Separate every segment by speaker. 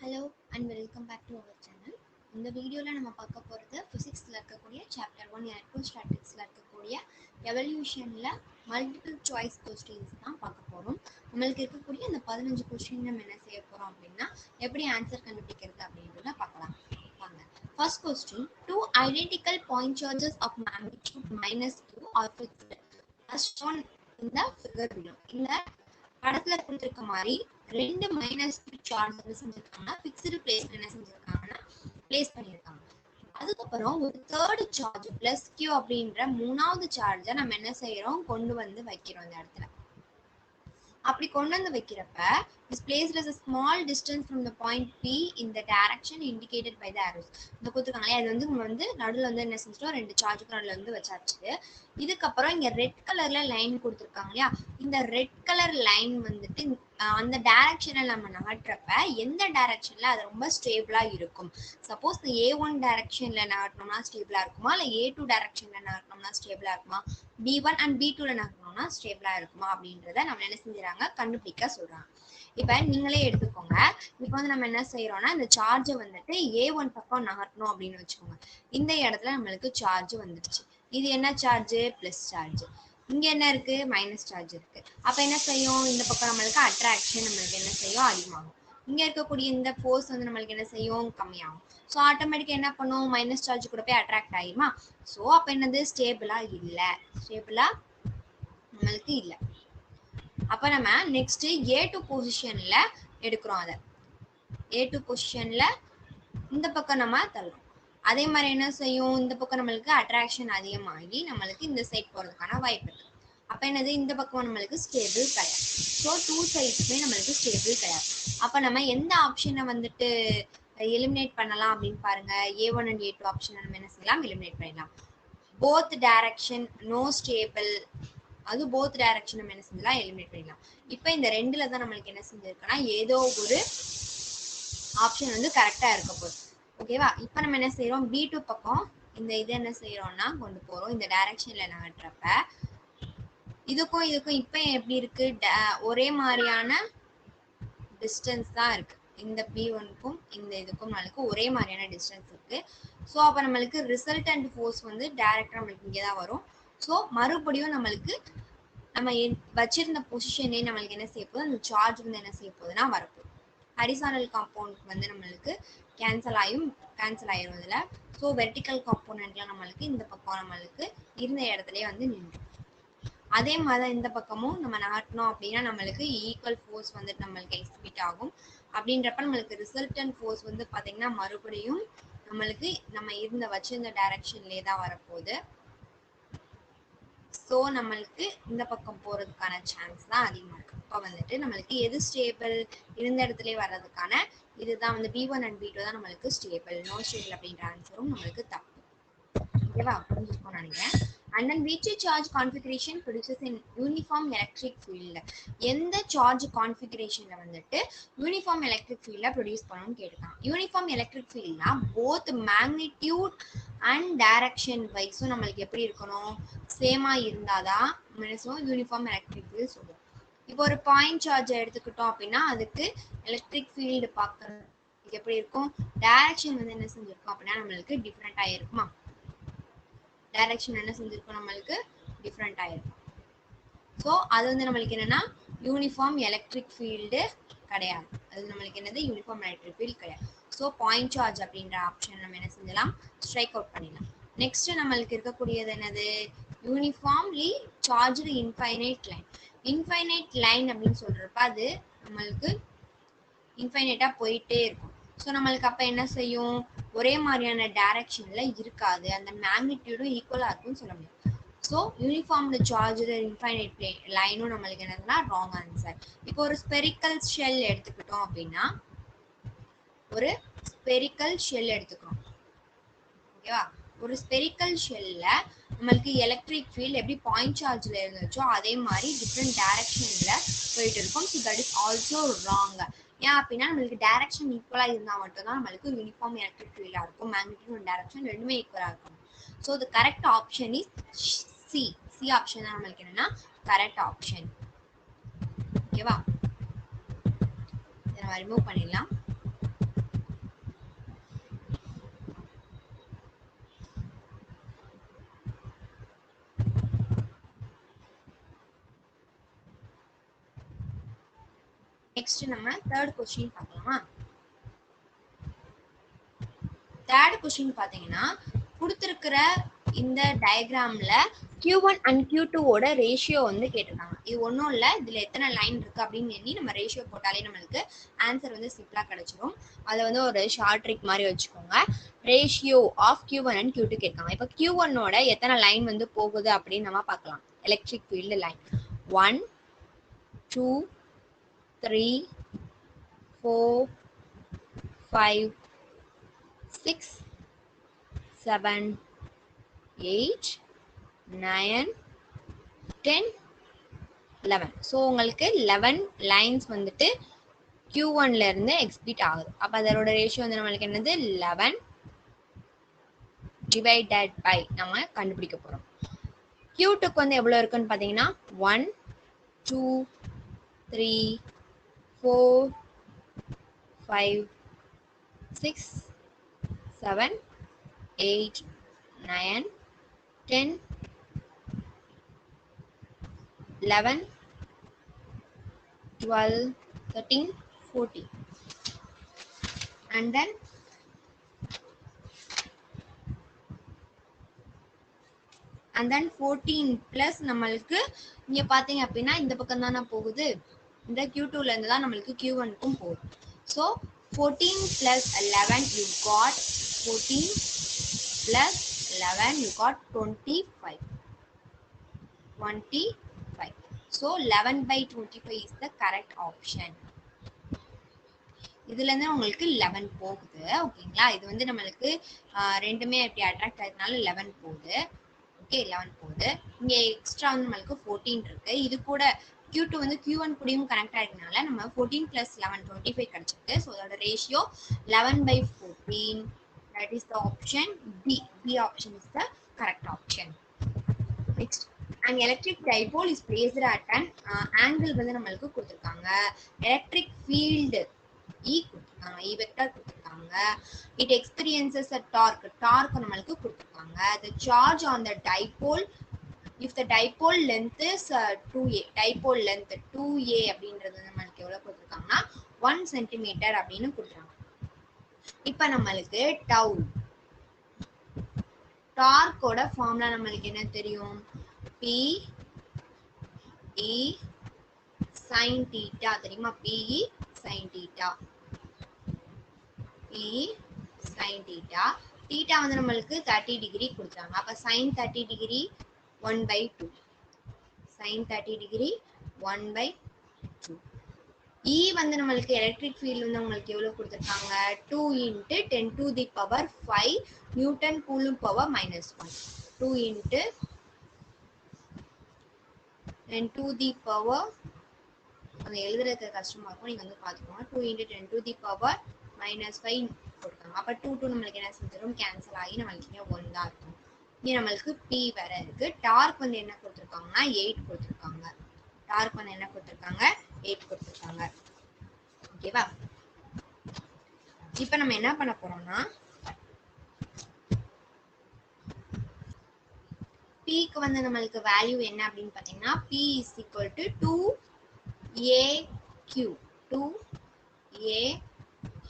Speaker 1: Hello and welcome back to our channel. இந்த வீடியோல நம்ம பார்க்க போறது பிசிக்ஸ்ல இருக்கக்கூடிய சாப்டர் 1 எலக்ட்ரோஸ்டாட்டிக்ஸ்ல இருக்கக்கூடிய எவல்யூஷன்ல மல்டிபிள் சாய்ஸ் क्वेश्चंस தான் பார்க்க போறோம். உங்களுக்கு இருக்கக்கூடிய அந்த 15 क्वेश्चन நம்ம என்ன செய்ய போறோம் அப்படினா எப்படி ஆன்சர் கண்டுபிடிக்கிறது அப்படின்றத பார்க்கலாம். வாங்க. First question, two identical point charges of magnitude -2 are fixed as shown in the figure below. இந்த படத்துல கொடுத்திருக்க மாதிரி ரெண்டு -2 சார்ஜ் என்ன செஞ்சிருக்காங்க, ஃபிக்ஸ்டு பிளேஸ்ல என்ன செஞ்சிருக்காங்கன்னா பிளேஸ் பண்ணிருக்காங்க. அதுக்கப்புறம் ஒரு தேர்ட் சார்ஜ் +q அப்படின்ற மூணாவது சார்ஜை நம்ம என்ன செய்யறோம், கொண்டு வந்து வைக்கிறோம் இந்த இடத்துல. அப்படி கொண்டு வந்து வைக்கிறப்ப is placed as a small distance from the point P in the direction indicated by the arrows. இந்த கொடுத்துருக்காங்களே அது வந்து நம்ம வந்து நடுவில் வந்து என்ன செஞ்சிட்டோம், ரெண்டு சார்ஜுக்கு நடுவில் வந்து வச்சாச்சு. இதுக்கப்புறம் இங்க ரெட் கலர்ல லைன் கொடுத்துருக்காங்க இல்லையா, இந்த ரெட் கலர் லைன் வந்துட்டு அந்த டைரக்ஷன்ல நம்ம நகட்டுறப்ப எந்த டைரக்ஷன்ல அது ரொம்ப ஸ்டேபிளா இருக்கும். சப்போஸ் A1 டைரக்ஷன்ல நகட்டணும்னா ஸ்டேபிளா இருக்குமா, இல்ல A2 டைரக்ஷன்ல நகட்டணும்னா ஸ்டேபிளா இருக்குமா, B1 அண்ட் B2ல நகட்டணும்னா ஸ்டேபிளா இருக்குமா அப்படின்றத நம்ம என்ன செஞ்சுறாங்க, கண்டுபிடிக்க சொல்றாங்க. இப்ப நீங்களே எடுத்துக்கோங்க. இப்ப வந்து நம்ம என்ன செய்யறோம்னா இந்த சார்ஜை வந்துட்டு A1 பக்கம் நகட்டணும் அப்படின்னு வச்சுக்கோங்க. இந்த இடத்துல நம்மளுக்கு சார்ஜ் வந்துருச்சு. இது என்ன சார்ஜ், பிளஸ் சார்ஜ். இங்க என்ன இருக்கு, மைனஸ் சார்ஜ் இருக்கு. அப்ப என்ன செய்யும், இந்த பக்கம் நம்மளுக்கு அட்ராக்ஷன் நம்மளுக்கு என்ன செய்யும், அதிகமாகும். இங்க இருக்கக்கூடிய இந்த ஃபோர்ஸ் வந்து நம்மளுக்கு என்ன செய்யும், கம்மியாகும். ஸோ ஆட்டோமேட்டிக்கா என்ன பண்ணும், மைனஸ் சார்ஜ் கூட போய் அட்ராக்ட் ஆகிருமா. ஸோ அப்ப என்னது, ஸ்டேபிளா இல்ல, ஸ்டேபிளா நம்மளுக்கு இல்ல. அப்ப நம்ம நெக்ஸ்ட் A2 பொசிஷன்ல எடுக்கிறோம். அதை A2 பொசிஷன்ல இந்த பக்கம் நம்ம தள்ளுறோம். அதே மாதிரி என்ன செய்யும், இந்த பக்கம் நம்மளுக்கு அட்ராக்ஷன் அதிகமாகி நம்மளுக்கு இந்த சைட் போறதுக்கான வாய்ப்பு இருக்கு. அப்ப என்னது, இந்த பக்கம் நம்மளுக்கு ஸ்டேபிள் கிடையாது. ஸோ டூ சைட்ஸுமே நம்மளுக்கு ஸ்டேபிள் கிடையாது. அப்ப நம்ம எந்த ஆப்ஷனை வந்துட்டு எலிமினேட் பண்ணலாம் அப்படின்னு பாருங்க. A1 அண்ட் A2 ஆப்ஷனை நம்ம என்ன செய்யலாம், எலிமினேட் பண்ணிடலாம். போத் டைரக்ஷன் நோ ஸ்டேபிள், அது போத் டைரக்ஷன் நம்ம என்ன செஞ்சலாம், எலிமினேட் பண்ணிடலாம். இப்போ இந்த ரெண்டுல தான் நம்மளுக்கு என்ன செஞ்சிருக்குன்னா ஏதோ ஒரு ஆப்ஷன் வந்து கரெக்டா இருக்க போகுது. ஓகேவா. இப்போ நம்ம என்ன செய்யறோம், B2 பக்கம் இந்த இது என்ன செய்யறோம்னா கொண்டு போறோம். இந்த டைரக்ஷன்ல நகட்டுறப்ப இதுக்கும் இதுக்கும் இப்போ எப்படி இருக்கு, ஒரே மாதிரியான டிஸ்டன்ஸ் தான் இருக்கு. இந்த B1க்கும் இந்த இதுக்கும் நம்மளுக்கு ஒரே மாதிரியான டிஸ்டன்ஸ் இருக்கு. ஸோ அப்போ நம்மளுக்கு ரிசல்டன்ட் ஃபோர்ஸ் வந்து டைரக்டா நம்மளுக்கு இங்கே தான் வரும். ஸோ மறுபடியும் நம்மளுக்கு நம்ம வச்சிருந்த பொசிஷனே நம்மளுக்கு என்ன செய்ய போகுது, அந்த சார்ஜ் வந்து என்ன செய்ய போகுதுன்னா வரப்போகுது. ஹரிசானல் காம்பவுண்ட் வந்து நம்மளுக்கு கேன்சல் ஆயிரும் இதுல. ஸோ வெர்டிக்கல் காம்போனன்ட்ல நம்மளுக்கு இந்த பக்கம் நம்மளுக்கு இருந்த இடத்துலயே வந்து நின்று. அதே மாதிரி இந்த பக்கமும் நம்ம நகட்டணும் அப்படின்னா நம்மளுக்கு ஈக்குவல் ஃபோர்ஸ் வந்து நம்மளுக்கு எக்ஸிபிட் ஆகும். அப்படின்றப்ப நம்மளுக்கு ரிசல்டன்ட் ஃபோர்ஸ் வந்து பாத்தீங்கன்னா மறுபடியும் நம்மளுக்கு நம்ம வச்சிருந்த டைரக்ஷன்லேயே தான் வரப்போகுது. ஸோ நம்மளுக்கு இந்த பக்கம் போறதுக்கான சான்ஸ் தான் அதிகமாக இருக்கு. இப்போ வந்துட்டு நம்மளுக்கு எது ஸ்டேபிள், இருந்த இடத்துல வர்றதுக்கான இதுதான் வந்து B1 அண்ட் B2 தான் நம்மளுக்கு ஸ்டேபிள். நோ ஸ்டேபிள் அப்படின்ற ஆன்சரும் நம்மளுக்கு தப்பு. ஓகேவா, புரிஞ்சுக்கோன்னு நினைக்கிறேன். And then which charge configuration produces an uniform electric field? எந்த சார்ஜ் கான்ஃபிகரேஷன்ல வந்துட்டு யூனிஃபார்ம் எலக்ட்ரிக் ஃபீல்ட ப்ரொடியூஸ் பண்ணணும்னு கேட்டுருக்காங்க. யூனிஃபார்ம் எலக்ட்ரிக் ஃபீல்ட்னா போத் மேக்னிடியூட் அண்ட் டைரக்ஷன் வைஸும் நம்மளுக்கு எப்படி இருக்கணும், சேமா இருந்தாதான் யூனிஃபார்ம் எலக்ட்ரிக் ஃபீல்ட் சொல்லுவோம். இப்போ ஒரு பாயிண்ட் சார்ஜ் எடுத்துக்கிட்டோம் அப்படின்னா அதுக்கு எலக்ட்ரிக் ஃபீல்டு பார்க்கறது எப்படி இருக்கும், டைரக்ஷன் வந்து என்ன செஞ்சிருக்கோம் அப்படின்னா நம்மளுக்கு டிஃப்ரெண்ட் ஆயிருக்குமா, டைரக்ஷன் என்ன செஞ்சிருக்கோம் நம்மளுக்கு டிஃப்ரெண்ட் ஆயிருக்கும். ஸோ அது வந்து நம்மளுக்கு என்னன்னா யூனிஃபார்ம் எலக்ட்ரிக் ஃபீல்டு கிடையாது. அது நம்மளுக்கு என்னது, யூனிஃபார்ம் எலக்ட்ரிக் ஃபீல்டு கிடையாது. ஸோ பாயிண்ட் சார்ஜ் அப்படின்ற ஆப்ஷன் நம்ம என்ன செஞ்சலாம், ஸ்ட்ரைக் அவுட் பண்ணிடலாம். நெக்ஸ்ட் நம்மளுக்கு இருக்கக்கூடியது என்னது, uniformly charged infinite line. Infinite line அப்படின்னு சொல்றப்ப அது நம்மளுக்கு இன்ஃபைனைட்டா போயிட்டே இருக்கும். ஸோ நம்மளுக்கு அப்போ என்ன செய்யும், ஒரே மாதிரியான டைரக்ஷன்ல இருக்காது, அந்த மேக்னிடியூடும் ஈக்குவலா இருக்கும்னு சொல்ல முடியும். ஸோ யூனிஃபார்ம்ல சார்ஜ்டு இன்ஃபைனைட் லைனும் நம்மளுக்கு என்னதுன்னா ராங் ஆன்சர். இப்போ ஒரு ஸ்பெரிக்கல் ஷெல் எடுத்துக்கிட்டோம் அப்படின்னா, ஒரு ஸ்பெரிக்கல் ஷெல் எடுத்துக்கிறோம். ஓகேவா. ஒரு ஸ்பெரிக்கல் ஷெல்ல நம்மளுக்கு எலக்ட்ரிக் ஃபீல்ட் எப்படி பாயிண்ட் சார்ஜ்ல இருந்துச்சோ அதே மாதிரி டிஃப்ரெண்ட் டைரக்ஷன்ல போயிட்டு இருக்கும். So that is also wrong. ஏன் அப்படின்னா நம்மளுக்கு டைரக்ஷன் ஈக்குவலா இருந்தால் மட்டும்தான் நம்மளுக்கு யூனிஃபார்ம் எலக்ட்ரிக் ஃபீல்டா இருக்கும். மேக்னிடியூட் அண்ட் டைரக்ஷன் ரெண்டுமே ஈக்குவலா இருக்கும். So the correct option is C. C option தான் நம்மளுக்கு என்னன்னா கரெக்ட் ஆப்ஷன். ஓகேவா, இதை நம்ம ரிமூவ் பண்ணிடலாம். நெக்ஸ்ட் நம்ம தேர்ட் கொஸ்டின் பார்க்கலாமா? தேர்ட் கொஸ்டின் பாத்தீங்கன்னா கொடுத்திருக்கிற இந்த டயக்ராம்ல Q1 and Q2 ஓட ரேஷியோ வந்து கேட்டிருக்காங்க. இது ஒன்றும் இல்லை, இதுல எத்தனை லைன் இருக்கு அப்படின்னு எண்ணி நம்ம ரேஷியோ போட்டாலே நம்மளுக்கு ஆன்சர் வந்து சிம்பிளா கிடைச்சிரும். அதை வந்து ஒரு ஷார்ட் ட்ரிக் மாதிரி வச்சுக்கோங்க. Ratio of Q1 and Q2 கேட்காங்க. இப்போ Q1 ஓட எத்தனை லைன் வந்து போகுது அப்படின்னு நம்ம பார்க்கலாம். Electric field line 1 2 3 4 5 6 7 8 9 10 11. ஸோ உங்களுக்கு 11 லைன்ஸ் வந்துட்டு Q1ல இருந்து எக்ஸ்பீட் ஆகுது. அப்போ அதோட ரேஷியோ வந்து நம்மளுக்கு என்னது 11 டிவைடட் பை நம்ம கண்டுபிடிக்க போறோம். Q2க்கு வந்து எவ்வளோ இருக்குன்னு பார்த்தீங்கன்னா 1 2 3 4 5 6 7 8 9 10 11 12 13 14 and then and then 14 plus நம்மளுக்கு இங்க பாத்தீங்க அப்படின்னா இந்த பக்கம் தானே போகுது, இந்த Q2ல இருந்து தான் நம்மளுக்கு Q1க்கும் போகுது. So 14 plus 11 you got 14 plus 11 you got 25. So 11 by 25 is the correct option. இதுல இருந்து உங்களுக்கு 11 போகுது. ஓகேங்களா? இது வந்து நம்மளுக்கு ரெண்டுமே இப்படி அட்ராக்ட் ஆகிறதுனால 11 போகுது. ஓகே 11 போகுது. இங்க எக்ஸ்ட்ரா வந்து நம்மளுக்கு 14 இருக்கு. இது கூட Q2 வந்து Q1 கூடயும் கனெக்ட் ஆகிறதுனால நம்ம 14 plus 11 25 கிடைச்சிருக்கு. ஸோ அதோட ratio 11 by 14. That is the option B. B option is the correct option. Next, an electric dipole is placed at an angle வந்து நம்மளுக்கு கொடுத்திருக்காங்க. எலக்ட்ரிக் ஃபீல்டு E கொடுத்திருக்காங்க, E வெக்டர் கொடுத்திருக்காங்க. It experiences a torque. Torque நம்மளுக்கு கொடுத்திருக்காங்க. The charge on the dipole, if the dipole length is 2a, dipole length 2a அப்படின்றது நம்மளுக்கு எவ்வளவு கொடுத்திருக்காங்கன்னா 1 centimeter அப்படின்னு கொடுத்திருக்காங்க. இப்ப நம்மளுக்கு tau டார்க்கோட ஃபார்முலா நம்மளுக்கு என்ன தெரியும்? P E sin theta தெரியுமா? P E sin theta. P sin theta. theta வந்து நம்மளுக்கு 30 டிகிரி கொடுத்தாங்க. அப்ப sin 30 degree 1/2. sin 30 degree 1/2. E வந்து நம்மளுக்கு எலக்ட்ரிக் ஃபீல்ட் வந்து உங்களுக்கு எவ்வளவு கொடுத்திருக்காங்க? 2 × 10 to the power 5 Newton coulomb power -1. 2 × 10 to the power, அது எழுதுறதுக்கு கஷ்டமா இருக்கும், நீங்க வந்து பாத்துக்கோங்க. 2 × 10 to the power -5 கொடுத்தாங்க. அப்ப 2 நம்மளுக்கு என்ன செஞ்சிடும்? கேன்சல் ஆகி நம்மளுக்கு இங்க 1 தான் இருக்கும். இங்க நம்மளுக்கு P வேற இருக்கு. டார்க் வந்து என்ன கொடுத்திருக்காங்கன்னா 8 கொடுத்திருக்காங்க. டார்க் வந்து என்ன கொடுத்திருக்காங்க? 8 கொடுத்திருக்காங்க. ஓகேவா? இப்ப நம்ம என்ன பண்ண போறோம்னா Pக்கு வந்து நம்மளுக்கு வேல்யூ என்ன அப்படின்னு பாத்தீங்கன்னா P is equal to 2AQ. 2AQ.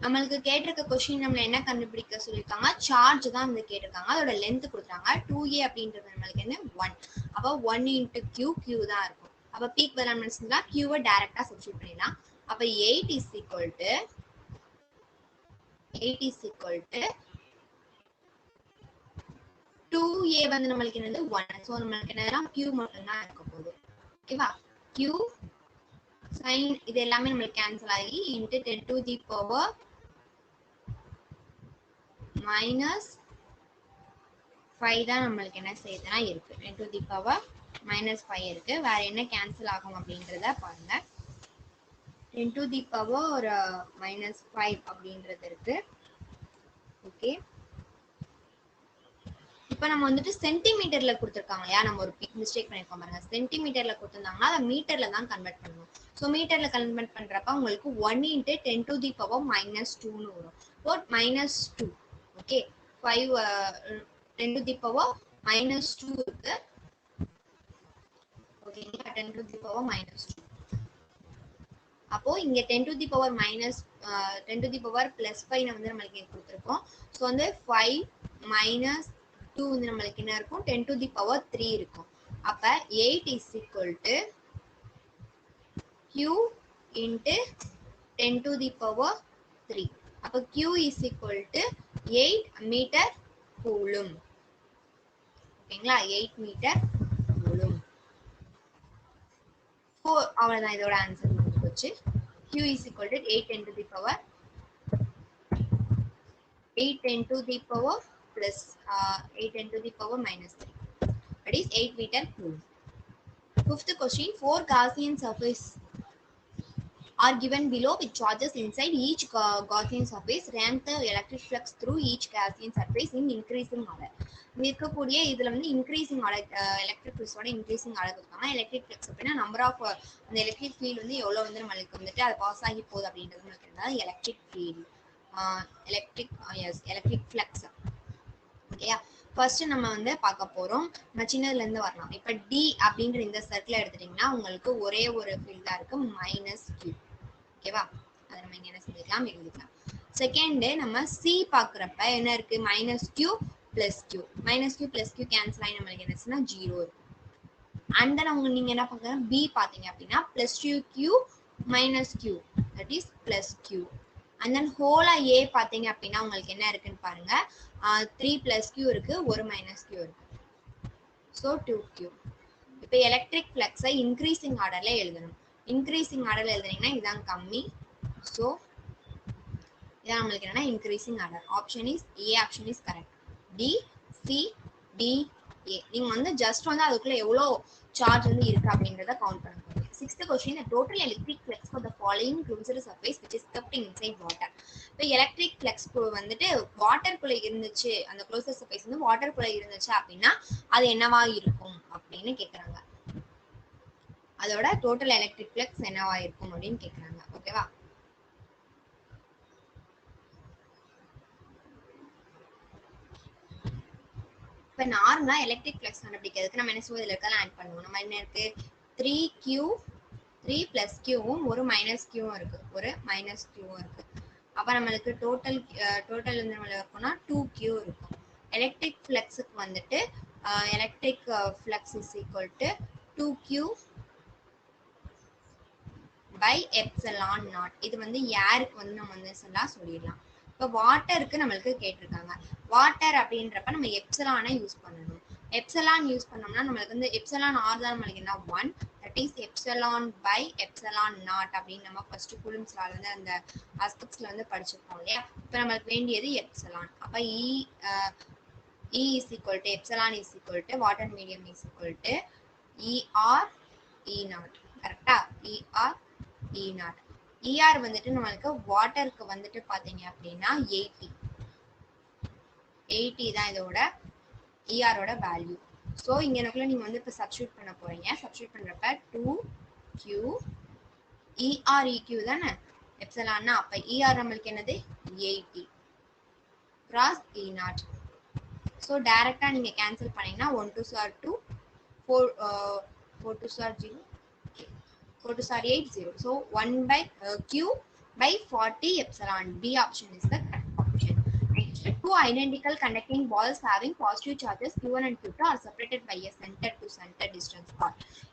Speaker 1: நம்மளுக்கு கேட்டிருக்க கொஸ்டின் நம்மள என்ன கண்டுபிடிக்க சொல்லியிருக்காங்க? சார்ஜ் தான் வந்து கேட்டிருக்காங்க. அதோட லென்த் கொடுத்தாங்க. 2A அப்படின்றது நம்மளுக்கு என்ன? 1. அப்போ 1 × Q, Q தான் இருக்கும். அப்ப Pக்கு பதிலா நம்ம செஞ்சா Qவை டைரக்டா சப்ஸ்டிட்யூட் பண்ணிடலாம். அப்ப 8 is equal to 2A வந்து நம்மளுக்கு என்னது 1. சோ நமக்கு என்னன்னா Q மட்டும் தான் இருக்க போகுது. ஓகேவா? Q sin இது எல்லாமே நமக்கு கேன்சல் ஆகி into 10 to the power -5 தான் நம்மளுக்கு என்ன செய்யுதுன்னா இருக்கு. 10 to the power -5 இருக்கு. வேற என்ன கேன்சல் ஆகும் அப்படின்றத பாருங்க. 10 to the power -5 அப்படின்றது இருக்கு. ஓகே, இப்போ நம்ம வந்துட்டு சென்டிமீட்டர்ல கொடுத்துருக்காங்க இல்லையா? நம்ம ஒரு மிஸ்டேக் பண்ணிருக்கோம் பாருங்க. சென்டிமீட்டர்ல கொடுத்துருந்தாங்கன்னா அதை மீட்டர்ல தான் கன்வெர்ட் பண்ணணும். ஸோ மீட்டர்ல கன்வெர்ட் பண்றப்ப உங்களுக்கு 1 × 10 to the power -2ன்னு வரும். இப்போ -2. ஓகே, 5 10 to the power -2 இருக்கு. ஓகேங்களா? 10 to the power -2. அப்போ இங்க 10 to the power minus 10 to the power plus 5 வந்து நம்மளுக்கு கொடுத்துருக்கோம். ஸோ வந்து 5 minus 2 வந்து நம்மளுக்கு என்ன இருக்கும் 10 to the power 3 இருக்கும். அப்ப 8 is equal to Q into 10 to the power 3. அப்ப Q is equal to 8 meter coulomb. ஓகேங்களா 8 meter coulomb. அவ்வளவுதான் இதோட ஆன்சர் முடிஞ்சு போச்சு. Q is equal to 8 10 to the power 8 10 to the power plus 8 10 to the power minus 3. That is 8 meter coulomb. Fifth question, 4 Gaussian surface are given below with charges inside each Gaussian surface. Rank the electric flux through each Gaussian surface in increasing order. இருக்கக்கூடிய இதுல வந்து increasing electric ஃபிளக்ஸோட increasing order கொடுத்தாங்க. Electric flux அப்படின்னா number of அந்த electric field வந்து எவ்வளவு வந்து நம்மளுக்கு வந்துட்டு அது பாஸ் ஆகி போகுது அப்படின்றது நம்மளுக்கு இருந்தால் எலக்ட்ரிக் ஃபீல்ட் எலக்ட்ரிக் ஃபிளக்ஸ். ஓகேயா ஃபர்ஸ்ட் நம்ம வந்து பார்க்க போறோம். நம்ம சின்னதுல இருந்து வரலாம். இப்ப டி அப்படின்ற இந்த சர்க்கிள் எடுத்துட்டீங்கன்னா உங்களுக்கு ஒரே ஒரு ஃபீல்ட் தான் இருக்கு மைனஸ் கியூ. ஓகேவா அதை நம்ம இங்க என்ன செஞ்சுக்கலாம் எழுதிக்கலாம். செகண்ட் நம்ம சி பாக்குறப்ப என்ன இருக்கு minus q plus q. Minus q plus q cancel ஆகி நம்மளுக்கு என்னச்சுன்னா 0 இருக்கும். அண்ட் தென் நீங்க என்ன பாக்குறீங்க பி பாத்தீங்க அப்படின்னா plus q minus q that is plus q. And then ஹோலா ஏ பாத்தீங்க அப்படின்னா உங்களுக்கு என்ன இருக்குன்னு பாருங்க 3 பிளஸ் கியூ இருக்கு ஒரு மைனஸ் கியூ இருக்கு. So 2Q. இப்போ எலக்ட்ரிக் ஃப்ளக்ஸை இன்க்ரீசிங் ஆர்டர்ல எழுதணும். இன்க்ரீசிங் ஆர்டர்ல எழுதுனீங்கன்னா இதுதான் கம்மி. ஸோ இதான் நம்மளுக்கு என்னன்னா increasing order. Option is A option is correct. D C D A. நீங்க வந்து ஜஸ்ட் வந்து அதுக்குள்ள எவ்வளோ சார்ஜ் வந்து இருக்கு அப்படின்றத கவுண்ட் பண்ண போறீங்க. Sixth question, the total electric flux for the following closed surface which is kept inside water. இப்போ எலக்ட்ரிக் ஃப்ளக்ஸ் வந்துட்டு வாட்டருக்குள்ள இருந்துச்சு, அந்த க்ளோசர் சர்ஃபேஸ் வந்து வாட்டருக்குள்ள இருந்துச்சு அப்படின்னா அது என்னவா இருக்கும் அப்படின்னு கேக்குறாங்க. அதோட டோட்டல் எலக்ட்ரிக் ஃப்ளக்ஸ் என்னவா இருக்கும் அப்படின்னு கேக்குறாங்க. ஓகேவா இப்போ நார்மலா எலக்ட்ரிக் ஃப்ளக்ஸ் கண்டுபிடிக்கிறதுக்கு நம்ம என்ன செய்வோம், இதில் இருக்கலாம் ஆட் பண்ணுவோம். நம்ம என்ன இருக்கு 3Q 3 பிளஸ் கியூவும் ஒரு மைனஸ் கியூவும் இருக்கு, ஒரு மைனஸ் கியூவும் இருக்கு. அப்போ நம்மளுக்கு டோட்டல் வந்து நம்மளுக்கு இருக்கும்னா 2Q இருக்கும். எலக்ட்ரிக் ஃப்ளக்ஸுக்கு வந்துட்டு electric flux is equal to 2Q by epsilon naught. இது வந்து ஏருக்கு வந்து நம்ம வந்து சொல்லிடலாம். இப்போ வாட்டருக்கு நம்மளுக்கு கேட்டிருக்காங்க. வாட்டர் அப்படின்றப்ப நம்ம எப்சிலானை யூஸ் பண்ணணும். எப்சிலான் யூஸ் பண்ணோம்னா நம்மளுக்கு வந்து எப்சிலான் ஆர் தான் நம்மளுக்கு என்ன 1 that is epsilon by epsilon naught அப்படின்னு நம்ம ஃபர்ஸ்ட் கூலம்ஸ் லால வந்து அந்த ஆஸ்பெக்ட்ஸ்ல வந்து படிச்சிருக்கோம் இல்லையா. இப்போ நம்மளுக்கு வேண்டியது எப்சிலான். அப்போ E is equal to epsilon is equal to water medium is equal to ER E naught. கரெக்டா ER E naught. ER வந்துட்டு நம்மளுக்கு வாட்டருக்கு வந்துட்டு பாத்தீங்க அப்படின்னா 80 தான் இதோட ER ஓட வேல்யூ. ஸோ இங்க எனக்குள்ள நீங்க வந்து இப்போ சப்ஸ்டியூட் பண்ண போறீங்க. சப்ஸ்டியூட் பண்றப்ப 2Q ER EQ தானே எப்சிலான்னா, அப்ப ER நம்மளுக்கு என்னது 80 கிராஸ் E naught. ஸோ டைரக்டா நீங்க கேன்சல் பண்ணீங்கன்னா 1 2 sir 2 4 2 sir 0 4 2 sir 8 0. So 1 by Q by 40 epsilon. B option is the correct option. Next, two identical conducting balls having positive charges Q1 and Q2 are separated by a center to center distance R.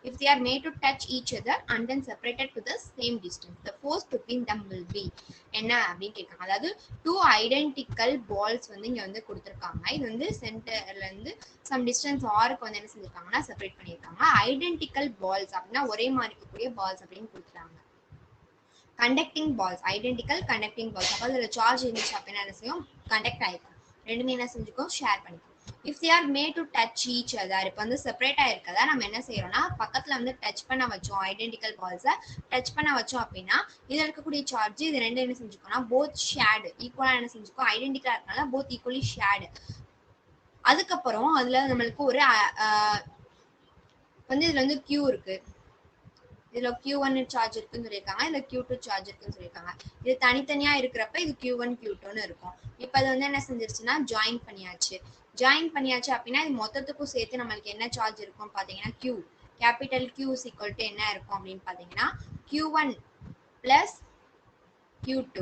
Speaker 1: If they are made to touch each other and then separated to the same distance, the force between them will be என்ன அப்படின்னு கேட்காங்க. அதாவது two identical balls வந்து இங்க வந்து கொடுத்துருக்காங்க. இது வந்து சென்டர்ல இருந்து சம் டிஸ்டன்ஸ் ஆருக்கு வந்து என்ன செஞ்சிருக்காங்கன்னா செப்பரேட் பண்ணியிருக்காங்க. ஐடென்டிக்கல் பால்ஸ் அப்படின்னா ஒரே மாதிரி இருக்கக்கூடிய பால்ஸ் அப்படின்னு கொடுத்துட்டாங்க. Conducting balls identical conducting balls. அப்போ அதில் சார்ஜ் இருந்துச்சு அப்படின்னா என்ன செய்யும் கண்டக்ட் ஆகிருக்கும். ரெண்டுமே என்ன செஞ்சுக்கும் ஷேர் பண்ணிக்கும். If they are made to touch each other, இப்போ வந்து செப்பரேட் ஆயிருக்கதா நம்ம என்ன செய்யறோம்னா பக்கத்துல வந்து டச் பண்ண வச்சோம். ஐடென்டிக்கல் பால்ஸை டச் பண்ண வச்சோம் அப்படின்னா இதுல இருக்கக்கூடிய சார்ஜ் இது ரெண்டு என்ன செஞ்சுக்கோம்னா போத் ஷேர்டு ஈக்குவலா என்ன செஞ்சுக்கோ ஐடென்டிக்கலா இருக்கனால போத் ஈக்குவலி ஷேர்டு. அதுக்கப்புறம் அதுல நம்மளுக்கு ஒரு வந்து இதுல வந்து Q இருக்கு, இதுல Q1 சார்ஜ் இருக்குன்னு சொல்லியிருக்காங்க, இதுல Q2 சார்ஜ் இருக்குன்னு சொல்லியிருக்காங்க. இது தனித்தனியா இருக்கிறப்ப இது Q1 Q2ன்னு இருக்கும். இப்ப அது வந்து என்ன செஞ்சிருச்சுன்னா ஜாயின் பண்ணியாச்சு அப்படின்னா இது மொத்தத்துக்கும் சேர்த்து நம்மளுக்கு என்ன சார்ஜ் இருக்கும் பாத்தீங்கன்னா Q capital Q is equal to என்ன இருக்கும் அப்படின்னு பாத்தீங்கன்னா Q1 plus Q2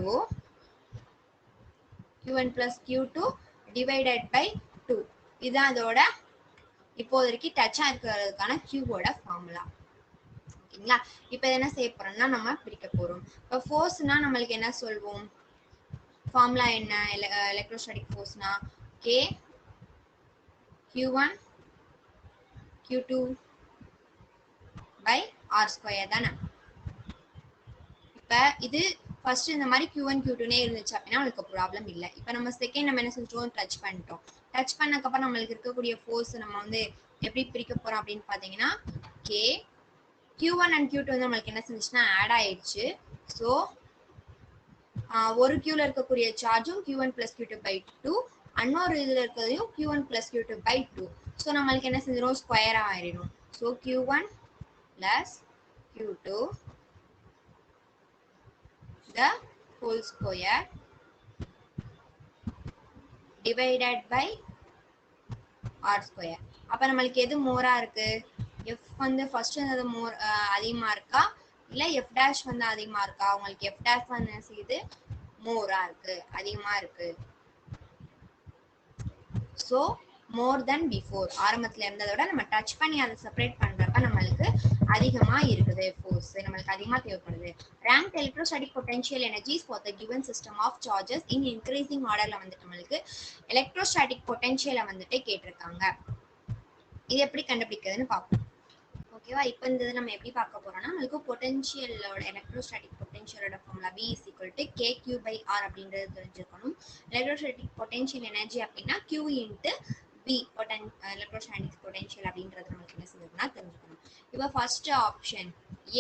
Speaker 1: Q1 plus Q2 divided by 2. இதுதான் அதோட இப்போதைக்கு டச்சா இருக்கிறதுக்கான Qவோட ஃபார்முலா. ஓகேங்களா? இப்போ என்ன செய்ய போறோம்னா நம்ம பிரிக்க போறோம். இப்போ ஃபோர்ஸ்னா நம்மளுக்கு என்ன சொல்வோம்? ஃபார்முலா என்ன? எலக்ட்ரோஸ்டாட்டிக் ஃபோர்ஸ்னா K Q1 Q2 by R square தானே. இப்போ இது ஃபர்ஸ்ட் இந்த மாதிரி Q1 Q2 இருந்துச்சு அப்படின்னா உங்களுக்கு ப்ராப்ளம் இல்லை. இப்போ நம்ம செகண்ட் நம்ம என்ன செஞ்சோம்? டச் பண்ணிட்டோம். டச் பண்ணக்கப்புறம் நம்மளுக்கு இருக்கக்கூடிய ஃபோர்ஸ் நம்ம வந்து எப்படி பிரிக்க போறோம் அப்படின்னு பார்த்தீங்கன்னா K Q1 and Q2 வந்து நம்மளுக்கு என்ன செஞ்சுச்சுன்னா ஆட் ஆயிடுச்சு. ஸோ ஒரு Qல இருக்கக்கூடிய சார்ஜும் Q1 plus Q2 by 2, இன்னொரு இதுல இருக்கிறதையும் Q1 plus Q2 by 2. So நம்மளுக்கு என்ன செஞ்சிடும்? ஸ்கொயரா ஆயிடும். So Q1 plus Q2 the whole square divided by R square. அப்ப நம்மளுக்கு எது மோரா இருக்கு? F வந்து ஃபர்ஸ்ட் வந்து மோர் அதிகமா இருக்கா இல்ல F dash வந்து அதிகமா இருக்கா? உங்களுக்கு F dash வந்து என்ன செய்யுது? மோரா இருக்கு, அதிகமா இருக்கு. ஸோ மோர் தென் பிஃபோர். ஆரம்பத்துல இருந்ததை விட நம்ம டச் பண்ணி அதை செப்பரேட் பண்றப்ப நம்மளுக்கு அதிகமா இருக்குது ஃபோர்ஸ், நம்மளுக்கு அதிகமா தேவைப்படுது. Rank electrostatic potential energies for the given system of charges in increasing ஆர்டர்ல வந்துட்டு நம்மளுக்கு எலக்ட்ரோஸ்டாட்டிக் பொட்டன்ஷியலை வந்துட்டு கேட்டிருக்காங்க. இது எப்படி கண்டுபிடிக்கிறதுன்னு பார்ப்போம். ஓகேவா? இப்போ இந்த இதை நம்ம எப்படி பார்க்க போறோம்னா நம்மளுக்கு பொட்டன்ஷியலோட எலக்ட்ரோஸ்டாட்டிக் பொட்டன்ஷியலோட formula V is equal to KQ by R அப்படின்றது தெரிஞ்சுக்கணும். எலக்ட்ரோஸ்டாட்டிக் பொட்டன்ஷியல் எனர்ஜி அப்படின்னா Q into V electrostatic potential அப்படின்றது நமக்கு என்ன செய்யணும்னா தெரிஞ்சுக்கணும். இப்போ ஃபர்ஸ்ட் ஆப்ஷன்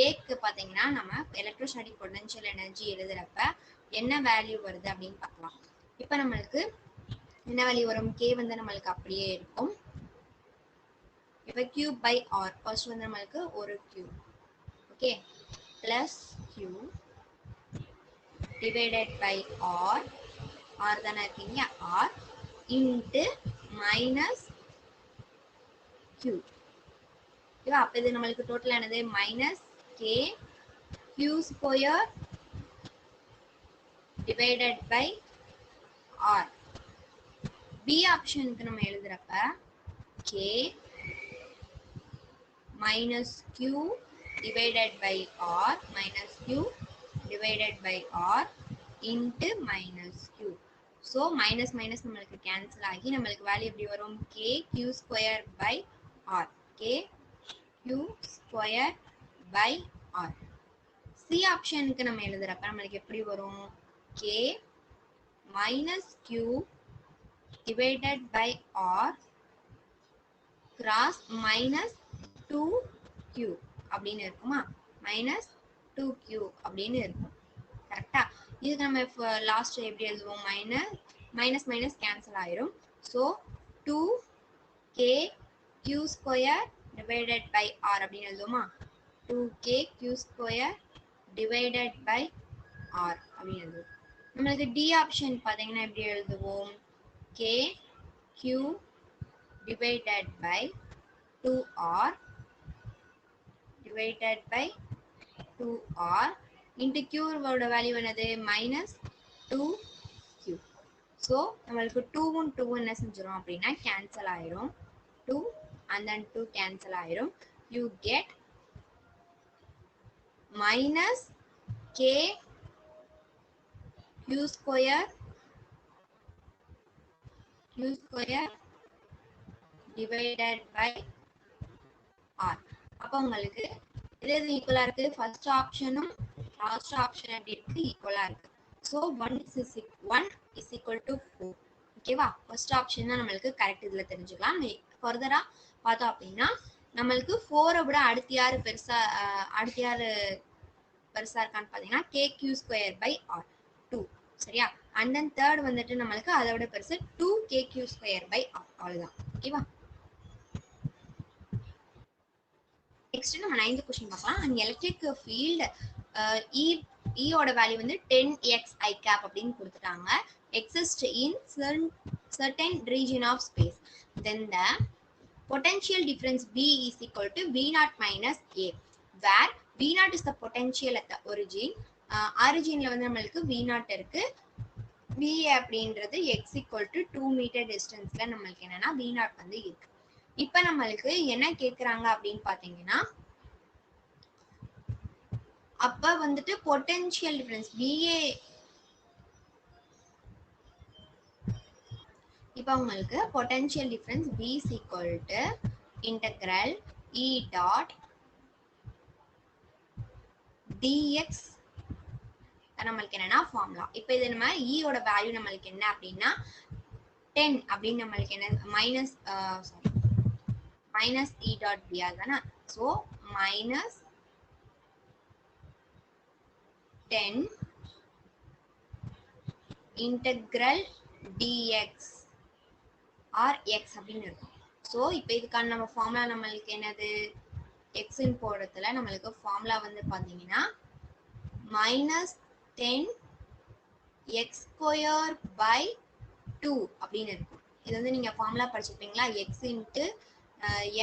Speaker 1: ஏக்கு பார்த்தீங்கன்னா நம்ம எலக்ட்ரோஸ்டாட்டிக் பொட்டன்ஷியல் எனர்ஜி எழுதுறப்ப என்ன வேல்யூ வருது அப்படின்னு பார்க்கலாம். இப்போ நம்மளுக்கு என்ன வேல்யூ வரும்? K வந்து நம்மளுக்கு அப்படியே இருக்கும். இப்போ Q by R ஃபர்ஸ்ட் வந்து நம்மளுக்கு ஒரு Q, okay, plus Q divided by R, R தானே இருக்கீங்க, R இன்ட்டு மைனஸ் Q. ஓகேவா? அப்போ இது நம்மளுக்கு டோட்டல் என்னது? Minus K Q square divided by R. B ஆப்ஷனுக்கு நம்ம எழுதுறப்ப K minus Q divided by R minus Q divided by R into minus Q. So minus minus நம்மளுக்கு cancel ஆகி நம்மளுக்கு வேல்யூ எப்படி வரும்? K Q square by R. K Q square by R. C ஆப்ஷனுக்கு நம்ம எழுதுறப்ப நம்மளுக்கு எப்படி வரும்? K minus Q divided by R cross minus 2Q அப்படின்னு இருக்குமா? மைனஸ் 2Q அப்படின்னு இருக்கும். கரெக்டா? இதுக்கு நம்ம லாஸ்ட் எப்படி எழுதுவோம்? மைனஸ் மைனஸ் கேன்சல் ஆயிரும். So 2KQ square divided by R அப்படின்னு எழுதுவோமா? 2KQ square divided by R அப்படின்னு எழுதுவோம். நம்மளுக்கு டி ஆப்ஷன் பார்த்தீங்கன்னா எப்படி எழுதுவோம்? KQ divided by 2R divided by 2R into Q ஓட வேல்யூ என்னது? Minus 2Q. ஸோ நம்மளுக்கு 2 2 என்ன செஞ்சிடும் அப்படின்னா கேன்சல் ஆயிரும். 2 and then 2 கேன்சல் ஆயிரும். You get minus K Q square divided by R. அப்போ உங்களுக்கு இது ஈக்குவலா இருக்கு. ஃபர்ஸ்ட் ஆப்ஷனும் லாஸ்ட் ஆப்ஷன் எப்படி இருக்கு? ஈக்குவலா இருக்கு. So 1 is equal to 4. ஓகேவா? ஃபர்ஸ்ட் ஆப்ஷன் தான் நம்மளுக்கு கரெக்ட். இதுல தெரிஞ்சுக்கலாம். ஃபர்தரா பார்த்தோம் அப்படின்னா நம்மளுக்கு 4 விட அடுத்து யாரு பெருசா இருக்கான்னு பாத்தீங்கன்னா KQ ஸ்கொயர் பை R 2. சரியா? அண்ட் தென் தேர்ட் வந்துட்டு நம்மளுக்கு அதை விட பெருசு 2KQ ஸ்கொயர் பை R. அவ்வளவுதான். ஓகேவா? நெக்ஸ்ட் நம்ம 9th क्वेश्चन பார்க்கலாம். அந்த எலக்ட்ரிக் ஃபீல்ட் E ஓட வேல்யூ வந்து 10x I cap அப்படின்னு கொடுத்துட்டாங்க. exist in certain region of space. Then the potential difference B is equal to V0 minus A, where V0 is the potential at the origin ஆரிஜின்ல வந்து நம்மளுக்கு V0 இருக்கு. VA அப்படின்றது x equal to 2 metre டிஸ்டன்ஸ்ல நம்மளுக்கு என்னன்னா V0 வந்து இருக்கு. இப்ப நம்மளுக்கு என்ன கேக்குறாங்க அப்படின்னு பாத்தீங்கன்னா, அப்ப வந்துட்டு பொட்டன்ஷியல் டிஃபரன்ஸ் VA, இப்ப உங்களுக்கு potential difference V is equal to integral E dot dx நம்மளுக்கு என்னன்னா ஃபார்முலா. இப்போ இது நம்ம E ஓட வேல்யூ நம்மளுக்கு என்ன அப்படின்னா 10 அப்படின்னு நம்மளுக்கு என்ன மைனஸ் E dot dr தானே. So minus 10 integral dx r x அப்படின்னு இருக்கும். ஸோ இப்போ இதுக்கான நம்ம ஃபார்முலா நம்மளுக்கு என்னது, எக்ஸின் போடுறதுல நம்மளுக்கு ஃபார்முலா வந்து பார்த்தீங்கன்னா மைனஸ் 10 எக்ஸ் ஸ்கொயர் பை 2 அப்படின்னு இருக்கும். இது வந்து நீங்க ஃபார்முலா படிச்சிருப்பீங்களா, x into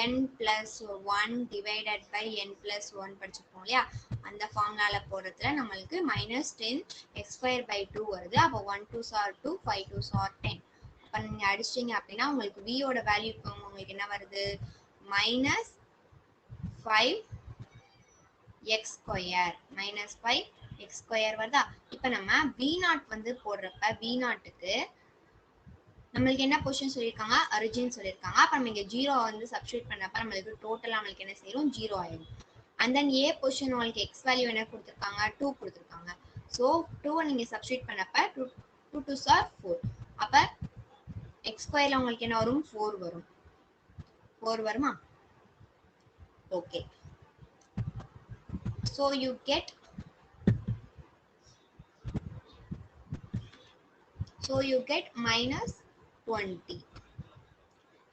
Speaker 1: n plus 1 divided by n plus 1 படிச்சிருப்போம் இல்லையா. அந்த ஃபார்முலால போடுறதுல நம்மளுக்கு மைனஸ் 10 எக்ஸ் ஸ்கொயர் பை 2 வருது. அப்போ 1 2 சார் 2, 5 2 சார் 10. அப்போ நீங்க அடிச்சிட்டீங்க அப்படின்னா உங்களுக்கு v ஓட வேல்யூ உங்களுக்கு என்ன வருது, minus 5 X square minus 5 X square வருதா. இப்போ நம்ம V0 வந்து போடுறப்ப V0க்கு நம்மளுக்கு என்ன பொசிஷன் சொல்லியிருக்காங்க, ஒரிஜின் சொல்லியிருக்காங்க. அப்போ நம்ம இங்கே 0 வந்து சப்ஸ்டியூட் பண்ணப்ப நம்மளுக்கு டோட்டலாக நம்மளுக்கு என்ன செய்யும், 0 ஆயிடும். அண்ட் தென் ஏ பொசிஷன் உங்களுக்கு எக்ஸ் வேல்யூ என்ன கொடுத்துருக்காங்க, 2 கொடுத்துருக்காங்க. ஸோ 2 நீங்கள் சப்ஸ்டியூட் பண்ணப்ப 2 2 சார் 4. அப்போ எக்ஸ் ஸ்கொயரில் உங்களுக்கு என்ன வரும், 4 வரும். 4 வருமா? Okay. So you get minus 20.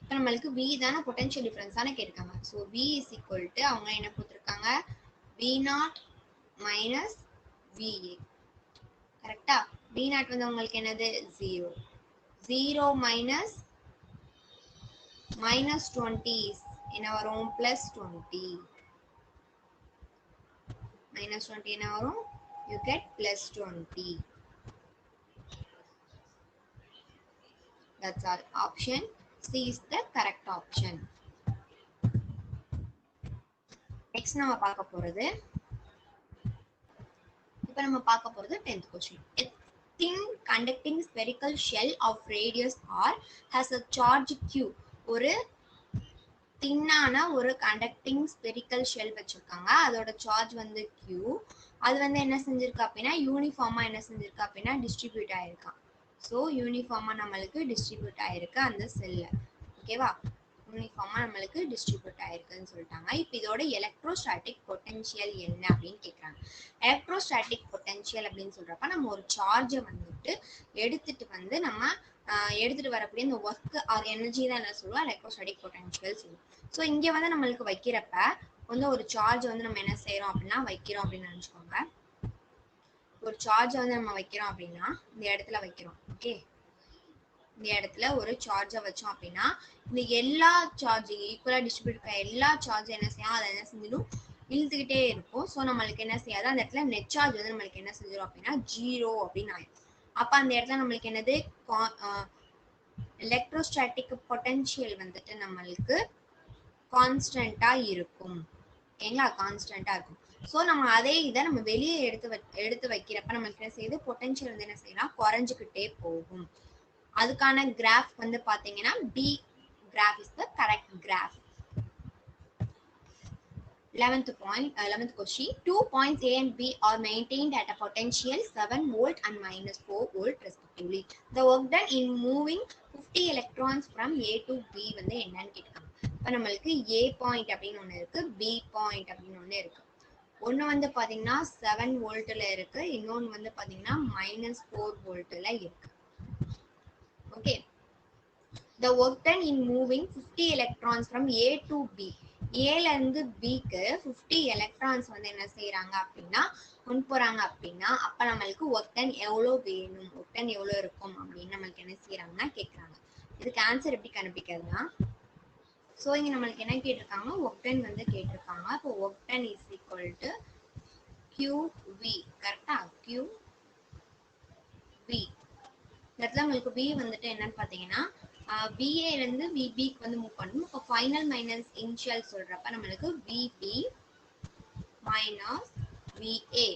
Speaker 1: இப்போ நம்மளுக்கு V தானே பொட்டன்ஷியல் டிஃபரன்ஸ் தானே கேட்டிருக்காங்க. So V is equal to அவங்க என்ன கொடுத்துருக்காங்க, V0 மைனஸ் VA. கரெக்டா? V0 வந்து உங்களுக்கு என்னது 0. 0 மைனஸ் மைனஸ் 20 என்ன வரும், பிளஸ் 20. மைனஸ் 20 என்ன வரும், you get plus 20. That's all. Option C is the correct option. Next நம்ம பார்க்க போறது, இப்போ நம்ம பார்க்க போறது 10th question. A thin conducting spherical shell of radius r has a charge q. ஒரு தின்னான ஒரு கண்டக்டிங் ஸ்பெரிக்கல் ஷெல் வச்சிருக்காங்க. அதோட சார்ஜ் வந்து q. அது வந்து என்ன செஞ்சிருக்கு அப்படின்னா யூனிஃபார்மா என்ன செஞ்சிருக்கு அப்படின்னா டிஸ்ட்ரிபியூட் ஆயிருக்கான். ஸோ யூனிஃபார்மா நம்மளுக்கு டிஸ்ட்ரிபியூட் ஆயிருக்கு அந்த செல்ல. ஓகேவா, யூனிஃபார்மா நம்மளுக்கு டிஸ்ட்ரிபியூட் ஆயிருக்குன்னு சொல்லிட்டாங்க. இப்போ இதோட எலக்ட்ரோஸ்டாட்டிக் பொட்டன்ஷியல் என்ன அப்படின்னு கேட்குறாங்க. எலக்ட்ரோஸ்டாட்டிக் பொட்டன்ஷியல் அப்படின்னு சொல்றப்ப நம்ம ஒரு சார்ஜை வந்துட்டு எடுத்துட்டு வந்து நம்ம எடுத்துட்டு வரக்கூடிய இந்த ஒர்க் ஆர் எனர்ஜி தான் என்ன சொல்லுவோம், எலக்ட்ரோஸ்டாட்டிக் பொட்டன்ஷியல் சொல்லுவோம். ஸோ இங்க வந்து நம்மளுக்கு வைக்கிறப்ப வந்து ஒரு சார்ஜ் வந்து நம்ம என்ன செய்யறோம் அப்படின்னா வைக்கிறோம் அப்படின்னு நினைச்சுக்கோங்க. ஒரு சார்ஜ் வந்து நம்ம வைக்கிறோம் அப்படின்னா இந்த இடத்துல வைக்கிறோம். ஓகே, இந்த இடத்துல ஒரு சார்ஜை வச்சோம் அப்படின்னா இந்த எல்லா சார்ஜிங் ஈக்குவலா டிஸ்ட்ரிபியூட் எல்லா சார்ஜ் என்ன செய்யும், அதை என்ன செஞ்சிடும், இழுத்துக்கிட்டே இருக்கும். ஸோ நம்மளுக்கு என்ன செய்யாது, அந்த இடத்துல நெட் சார்ஜ் வந்து நம்மளுக்கு என்ன செஞ்சிடும் அப்படின்னா 0 அப்படின்னு ஆயிடும். அப்ப அந்த இடத்துல நம்மளுக்கு என்னது, எலக்ட்ரோஸ்டாட்டிக் பொட்டன்ஷியல் வந்துட்டு நம்மளுக்கு கான்ஸ்டன்டா இருக்கும். ஓகேங்களா, கான்ஸ்டன்டா இருக்கும். ஸோ நம்ம அதே இதை நம்ம வெளியே எடுத்து வைக்கிறப்ப நம்மளுக்கு என்ன செய்யுது, பொட்டன்ஷியல் வந்து என்ன செய்யலாம், குறைஞ்சுக்கிட்டே போகும். அதுக்கான கிராஃப் வந்து பாத்தீங்கன்னா B graph is the correct graph. 11th question. 2 points A and B are maintained at a potential 7 volt and minus 4 volt respectively. The work done in moving 50 electrons from A to B வந்து என்னன்னு கேட்காங்க. இப்போ நம்மளுக்கு A point அப்படின்னு ஒன்று இருக்கு, B point அப்படின்னு ஒன்று இருக்கு. ஒன்று வந்து பாத்தீங்கன்னா 7 வோல்ட்ல இருக்கு, இன்னொன்று வந்து பாத்தீங்கன்னா -4 வோல்ட்ல இருக்கு. Okay. The work done in moving 50 electrons from A to B. ஏல இருந்து பிக்கு 50 எலக்ட்ரான்ஸ் வந்து என்ன செய்யறாங்க அப்படின்னா கொண்டு போறாங்க அப்படின்னா அப்ப நம்மளுக்கு ஒர்க் டன் எவ்வளோ வேணும், ஒர்க் டன் எவ்வளோ இருக்கும் அப்படின்னு நம்மளுக்கு என்ன செய்யறாங்கன்னா கேட்கறாங்க. இதுக்கு ஆன்சர் எப்படி கண்டுபிடிக்கிறதுனா, இங்க நம்மளுக்கு என்ன கேட்டிருக்காங்க, ஒர்க் டன் வந்து கேட்டிருக்காங்க. அப்போ work done is equal to QV கரெக்டா QV இடத்துல உங்களுக்கு B வந்துட்டு என்னன்னு பாத்தீங்கன்னா BA ல இருந்து VB க்கு வந்து மூவ் பண்ணணும். இப்போ ஃபைனல் மைனஸ் இனிஷியல் சொல்றப்ப நம்மளுக்கு VB மைனஸ் VA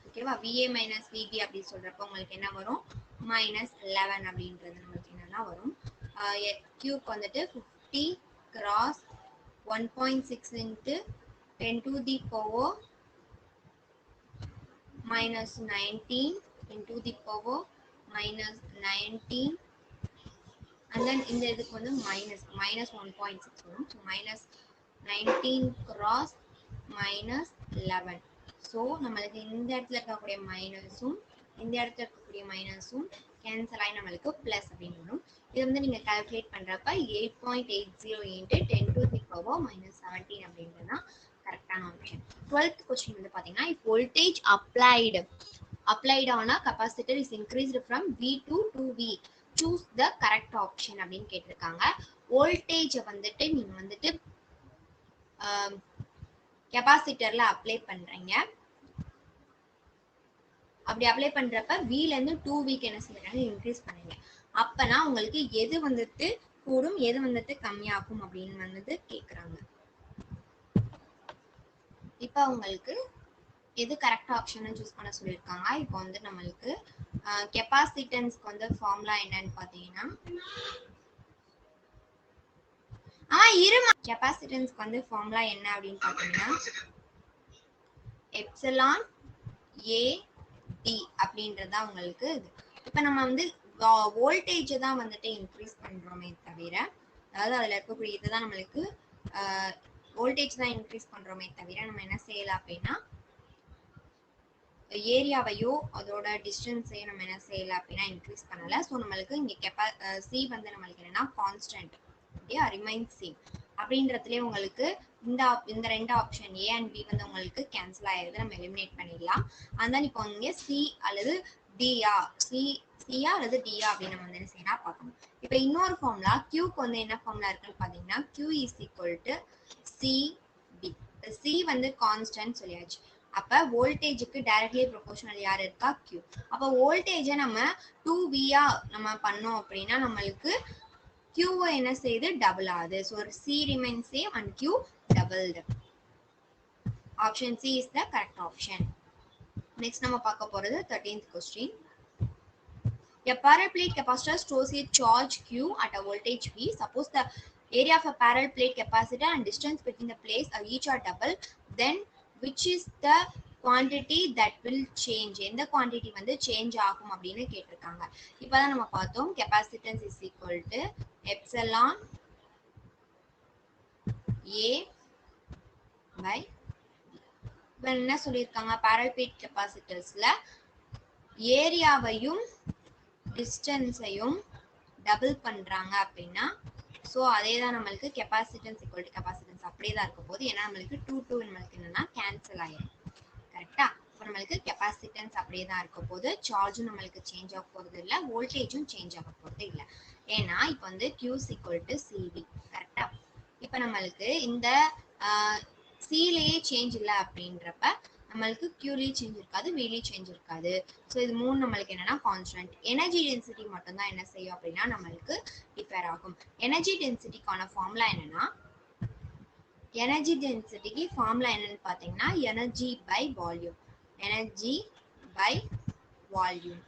Speaker 1: ஓகேவா VA மைனஸ் VB அப்படி சொல்றப்ப உங்களுக்கு என்ன வரும் மைனஸ் 11 அப்படின்றது நம்மளுக்கு என்னன்னா வரும் Qக்கு வந்துட்டு 50 cross 1.6 into 10 to the power minus 19 into the power minus 19 and then இந்த இதுக்கு வந்து minus 1.6 வரும் so minus 19 cross minus 11 so நம்மளுக்கு இந்த இடத்துல இருக்கக்கூடிய மைனஸும் இந்த இடத்துல இருக்கக்கூடிய மைனஸும் கேன்சல் ஆகி நம்மளுக்கு பிளஸ் அப்படின்னு வரும் இது வந்து நீங்க கால்குலேட் பண்றப்ப 8.80 into 10 to the power minus 17 அப்படின்றது தான் கரெக்டான ஆப்ஷன் 12th கொஸ்டின் வந்து பாத்தீங்கன்னா if voltage applied on a capacitor is increased from V2 to V choose the correct option அப்படின்னு கேட்டிருக்காங்க வோல்டேஜ் வந்துட்டு நீங்க வந்துட்டு கெபாசிட்டர்ல அப்ளை பண்றீங்க அப்படி அப்ளை பண்றப்ப V ல இருந்து 2V க்கு என்ன செய்யறாங்க இன்க்ரீஸ் பண்ணுங்க அப்பனா உங்களுக்கு எது வந்துட்டு கூடும் எது வந்துட்டு கம்மியாகும் அப்படின்னு வந்துட்டு கேக்குறாங்க இப்போ உங்களுக்கு எது கரெக்ட் ஆப்ஷன் சூஸ் பண்ண சொல்லியிருக்காங்க இப்போ வந்து நம்மளுக்கு கெபாசிட்டன்ஸ்க்கு வந்து ஃபார்முலா என்னன்னு பாத்தீங்கன்னா கெபாசிட்டன்ஸ்க்கு வந்து ஃபார்முலா என்ன அப்படின்னு பாத்தீங்கன்னா எப்சிலான் ஏ டி அப்படின்றதா உங்களுக்கு இது இப்போ நம்ம வந்து வோல்டேஜ் தான் வந்துட்டு இன்க்ரீஸ் பண்றோமே தவிர அதாவது அதுல இருக்கக்கூடிய இதுதான் நம்மளுக்கு வோல்டேஜ் தான் இன்க்ரீஸ் பண்றோமே தவிர நம்ம என்ன செய்யலாம் அப்படின்னா ஏரியாவையோ அதோட டிஸ்டன்ஸையும் நம்ம என்ன செய்யலாம் அப்படின்னா இன்க்ரீஸ் பண்ணல ஸோ நம்மளுக்கு இங்கே சி வந்து நம்மளுக்கு என்னன்னா கான்ஸ்டன்ட் ஓகே ரிமைன்ஸ் சேம் அப்படின்றதுலேயே உங்களுக்கு இந்த ரெண்டு ஆப்ஷன் ஏ அண்ட் பி வந்து உங்களுக்கு கேன்சல் ஆயிருது நம்ம எலிமினேட் பண்ணிடலாம் அதனால இப்போ இங்கே சி அல்லது டியா சியா அல்லது டியா அப்படின்னு நம்ம வந்து என்ன செய்யலாம் பார்க்கணும் இப்போ இன்னொரு ஃபார்முலா கியூக்கு வந்து என்ன ஃபார்முலா இருக்குன்னு பார்த்தீங்கன்னா q is equal to CD C வந்து கான்ஸ்டன்ட் சொல்லியாச்சு அப்ப வோல்டேஜுக்கு டைரக்ட்லி ப்ரொபோர்ஷனல் யார் இருக்கா Q அப்ப வோல்டேஜை நம்ம 2Vயா நம்ம பண்ணோம் அப்படின்னா நம்மளுக்கு Q என்ன செய்யுது டபுள் ஆகுது so C remains same and Q doubled option C is the correct option next நம்ம பார்க்க போறது 13th question a parallel plate capacitor stores a charge Q at a voltage V suppose the area of a parallel plate capacitor and distance between the plates are each are double then which is the quantity that will change எந்த quantity வந்து change ஆகும் அப்படின்னு கேட்டிருக்காங்க இப்பதான் நம்ம பார்த்தோம் capacitance is equal to epsilon A by இப்போ என்ன சொல்லியிருக்காங்க parallel plate capacitorsல ஏரியாவையும் டிஸ்டன்ஸையும் டபுள் பண்றாங்க அப்படின்னா ஸோ அதே தான் நம்மளுக்கு கெப்பாசிட்டன்ஸ் ஈக்குவல் டு கெப்பாசிட்டன்ஸ் அப்படியே தான் இருக்க போது ஏன்னா நம்மளுக்கு 2 நம்மளுக்கு என்னன்னா கேன்சல் ஆயிடும் கரெக்டா இப்போ நம்மளுக்கு கெப்பாசிட்டன்ஸ் அப்படியே தான் இருக்க போது சார்ஜும் நம்மளுக்கு சேஞ்ச் ஆக போறது இல்லை வோல்டேஜும் சேஞ்ச் ஆக போறது இல்லை ஏன்னா இப்போ வந்து கியூஸ் ஈக்குவல் டு சிவி கரெக்டா இப்போ நம்மளுக்கு இந்த சிலேயே சேஞ்ச் இல்லை அப்படின்றப்ப நம்மளுக்கு கியூலி சேஞ்ச் இருக்காது விலி சேஞ்ச் இருக்காது ஸோ இது மூணு நம்மளுக்கு என்னன்னா கான்ஸ்டன்ட் எனர்ஜி டென்சிட்டி மட்டும் தான் என்ன செய்யும் அப்படின்னா நம்மளுக்கு டிஃபர் ஆகும் எனர்ஜி டென்சிட்டிக்கான ஃபார்முலா என்னன்னா எனர்ஜி டென்சிட்டிக்கு ஃபார்முலா என்னன்னு பார்த்தீங்கன்னா energy by volume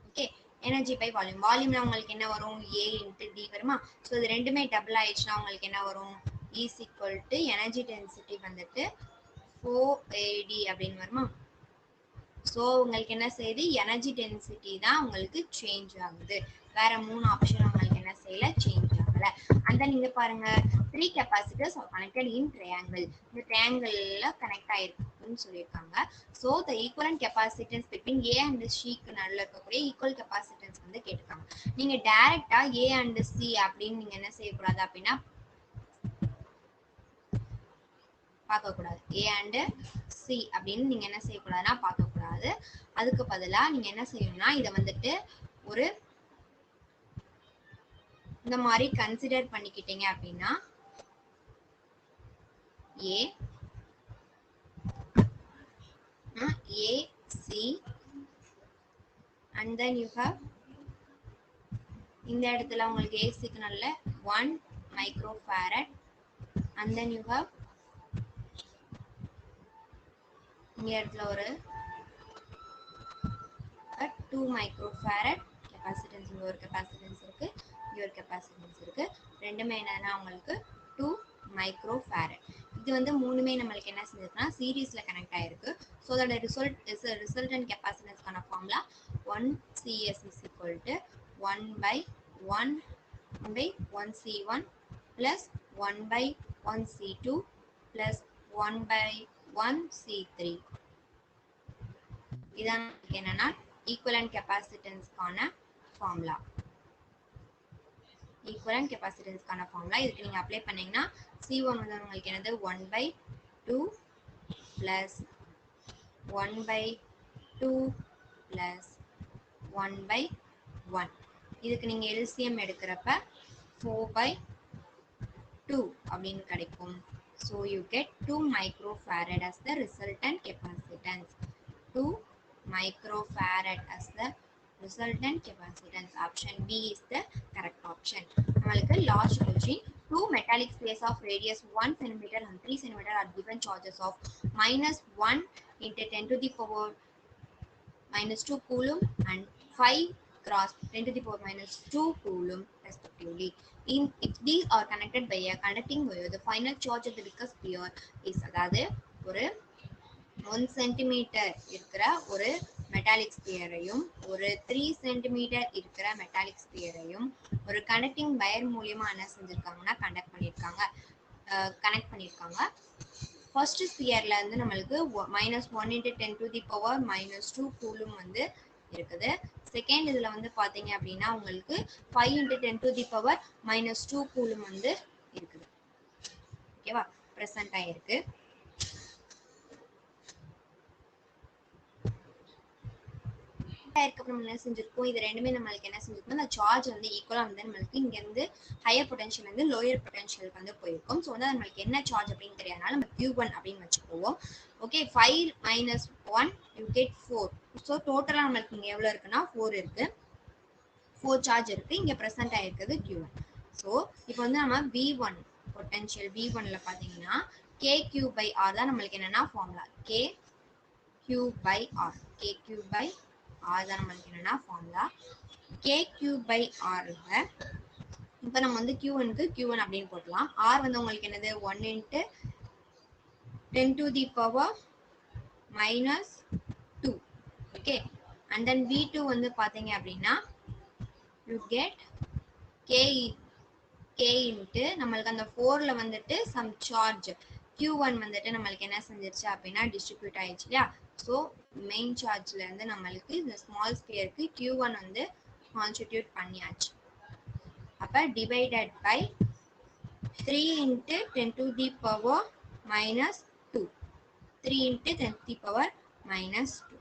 Speaker 1: okay energy by volume வால்யூம்ல உங்களுக்கு என்ன வரும் ஏ இன்ட்டு டி வருமா ஸோ இது ரெண்டுமே டபுள் ஆயிடுச்சுன்னா உங்களுக்கு என்ன வரும் is equal to energy density வந்துட்டு 4AD அப்படின்னு வருமா ஸோ உங்களுக்கு என்ன செய்யுது எனர்ஜி டென்சிட்டி தான் உங்களுக்கு சேஞ்ச் ஆகுது வேற மூணு ஆப்ஷன் உங்களுக்கு என்ன செய்யல சேஞ்ச் ஆகல அந்த நீங்க பாருங்க 3 capacitors are connected in triangle இந்த ட்ரையாங்கிள்ல கனெக்ட் ஆயிருக்குன்னு சொல்லியிருக்காங்க so the equivalent capacitance between A and சிக்கு நடுவில் இருக்கக்கூடிய ஈக்குவல் கெப்பாசிட்டன்ஸ் வந்து கேட்டிருக்காங்க நீங்க டைரக்டா ஏ அண்ட் சி அப்படின்னு நீங்க என்ன செய்யக்கூடாது அப்படின்னா பார்க்கக்கூடாது ஏ அண்ட் சி அப்படின்னு நீங்க என்ன செய்யக்கூடாதுன்னா பார்க்கக்கூடாது அதுக்கு பதிலா நீங்க என்ன செய்யணும்னா இதை வந்துட்டு ஒரு இந்த மாதிரி கன்சிடர் பண்ணிக்கிட்டீங்க அப்படின்னா ஏ A, C, and then you have இந்த இடத்துல உங்களுக்கு A சிக்னல்ல 1 microfarad, and then you have இந்த இடத்துல ஒரு 2 microfarad capacitance, இங்க ஒரு capacitance இருக்கு, இங்க ஒரு capacitance இருக்கு. ரெண்டுமே என்னன்னா உங்களுக்கு 2 microfarad. இது வந்து மூணுமே நம்மளுக்கு என்ன செஞ்சிருக்குன்னா சீரிஸ்ல கனெக்ட் ஆயிருக்கு. ஸோ அதோட ரிசல்டன்ட் கெப்பாசிட்டன்ஸ்க்கான formula 1CS is equal to 1/1C1 plus 1/1C2 plus 1/1C3. இதான் என்னன்னா ஈக்குவலன்ட் கெப்பாசிட்டன்ஸ்க்கான ஃபார்முலா. ஈக்குவலன்ட் கெப்பாசிட்டன்ஸ்க்கான ஃபார்முலா இதுக்கு நீங்க அப்ளை பண்ணீங்கன்னா C1 வந்து உங்களுக்கு என்னது 1/2 plus 1/2 plus 1/1. இதுக்கு நீங்க எல்சிஎம் எடுக்கிறப்ப 4/2 அப்படின்னு கிடைக்கும். So you get 2 microfarad as the resultant capacitance. 2 microfarad as the resultant capacitance. Option B is the correct option. நம்மளுக்கு last question, two metallic spheres of radius 1 cm and 3 cm are given charges of -1 into 10 to the power -2 coulomb and 5 cross 10 to the power -2 coulomb respectively. If these are connected by a conducting wire, the final charge of the viscous sphere is, அதாவது ஒரு 1 centimetre இருக்கிற ஒரு metallic ஸ்பியரையும் ஒரு 3 centimetre இருக்கிற metallic ஸ்பியரையும் ஒரு connecting wire மூலியமா என்ன செஞ்சிருக்காங்கன்னா connect பண்ணியிருக்காங்க. ஃபர்ஸ்ட் ஸ்பியர்ல வந்து நம்மளுக்கு -1 into 10 to the power -2 coulomb வந்து இருக்குது. செகண்ட் இதுல வந்து பாத்தீங்க அப்படின்னா உங்களுக்கு 5 into 10 to the power -2 coulomb வந்து இருக்குது. ஓகேவா, பிரசன்ட் ஆயிருக்கு. அப்புறம் என்ன செஞ்சிருக்கோம், இது ரெண்டுமே நம்மளுக்கு என்ன செஞ்சிருக்கோம், அந்த சார்ஜ் வந்து ஈக்குவலா வந்து நம்மளுக்கு இங்க இருந்து ஹையர் பொட்டன்ஷியல் வந்து லோயர் பொட்டன்ஷியலுக்கு வந்து போயிருக்கும். ஸோ வந்து நம்மளுக்கு என்ன சார்ஜ் அப்படின்னு தெரியாதனால நம்ம Q1 அப்படின்னு வச்சுக்குவோம். Okay, 5 - 1 you get 4. ஸோ டோட்டலா நம்மளுக்கு இங்க எவ்வளவு இருக்குன்னா 4 இருக்கு, 4 சார்ஜ் இருக்கு, இங்க பிரசன்ட் ஆயிருக்குது Q1. ஸோ இப்போ வந்து நம்ம V1 பொட்டன்ஷியல் V1ல பாத்தீங்கன்னா KQ/R தான் நம்மளுக்கு என்னன்னா ஃபார்முலா. KQ/R தான் நம்மளுக்கு என்னன்னா ஃபார்முலா. KQ/R இப்போ நம்ம வந்து Q1க்கு Q1 அப்படின்னு போடலாம். R வந்து உங்களுக்கு என்னது 1 into 10 to the power -2. Okay, and then V2 வந்து பாத்தீங்க அப்படின்னா you get K into நம்மளுக்கு அந்த 4ல வந்துட்டு some charge Q1 வந்துட்டு நம்மளுக்கு என்ன செஞ்சிருச்சு அப்படின்னா டிஸ்ட்ரிபியூட் ஆயிடுச்சு இல்லையா. ஸோ மெயின் சார்ஜ்ல இருந்து நம்மளுக்கு இந்த ஸ்மால் ஸ்பியருக்கு Q1 வந்து கான்ஸ்டிடியூட் பண்ணியாச்சு. அப்ப divided by 3 into 10 to the power -2. 3 into 10 to the power -2.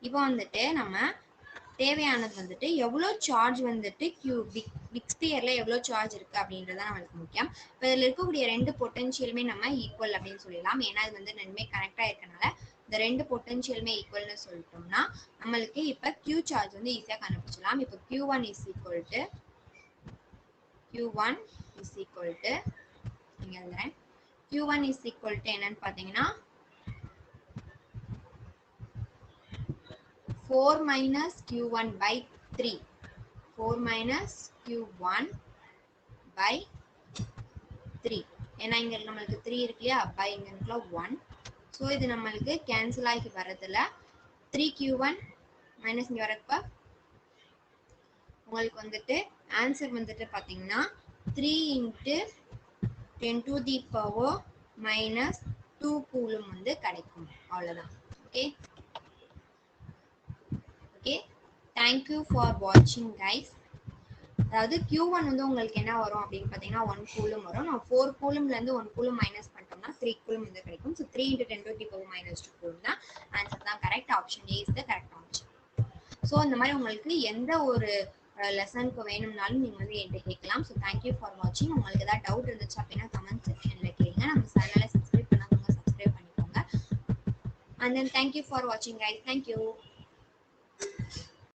Speaker 1: இப்போ வந்துட்டு நம்ம தேவையானது வந்துட்டு எவ்வளோ சார்ஜ் வந்துட்டு பிக் ஸ்பியர்ல எவ்வளோ சார்ஜ் இருக்கு அப்படின்றது தான் நம்மளுக்கு முக்கியம். இப்போ இதில் இருக்கக்கூடிய ரெண்டு பொட்டன்ஷியலுமே நம்ம ஈக்குவல் அப்படின்னு சொல்லலாம். ஏன்னா இது வந்து ரெண்டுமே கனெக்ட் ஆயிருக்கனால இந்த ரெண்டு பொட்டன்ஷியலுமே ஈக்குவல்னு சொல்லிட்டோம்னா நம்மளுக்கு இப்போ Q சார்ஜ் வந்து ஈஸியாக கண்டுபிடிச்சலாம். இப்போ Q1 is equal to நீங்க எழுதுறேன். Q1 is equal to என்னன்னு பார்த்தீங்கன்னா 4 minus Q1 by 3. 4 minus Q1 by 3. ஏன்னா இங்க நம்மளுக்கு 3 இருக்கு இல்லையா, பை இங்க இருக்குல்ல 1. ஸோ இது நம்மளுக்கு கேன்சல் ஆகி வரதுல 3Q1 மைனஸ் இங்க வரப்ப உங்களுக்கு வந்துட்டு ஆன்சர் வந்துட்டு பாத்தீங்கன்னா 3 into 10 to the power -2 coulomb வந்து கிடைக்கும். அவ்வளவுதான். Okay, thank you for watching guys. அதாவது Q1 வந்து உங்களுக்கு என்ன வரும் அப்படின்னு பார்த்தீங்கன்னா 1 கூலும் வரும். நான் 4 கூலும்ல இருந்து 1 கூலும் மைனஸ் பண்ணிட்டோம்னா 3 கூலும் வந்து கிடைக்கும். So 3 into 10 to the power -2 coulomb தான் ஆன்சர் தான் correct. Option A is the correct option. So இந்த மாதிரி உங்களுக்கு எந்த ஒரு லெசனுக்கு வேணும்னாலும் நீங்கள் வந்து என்கிட்ட கேட்கலாம். ஸோ தேங்க்யூ ஃபார் வாட்சிங். உங்களுக்கு ஏதாவது டவுட் இருந்துச்சு அப்படின்னா கமெண்ட் செக்ஷனில் கேளுங்க. நம்ம சேனலை சப்ஸ்கிரைப் பண்ணாதவங்க சப்ஸ்கிரைப் பண்ணிக்கோங்க. And then thank you for watching, guys. Thank you.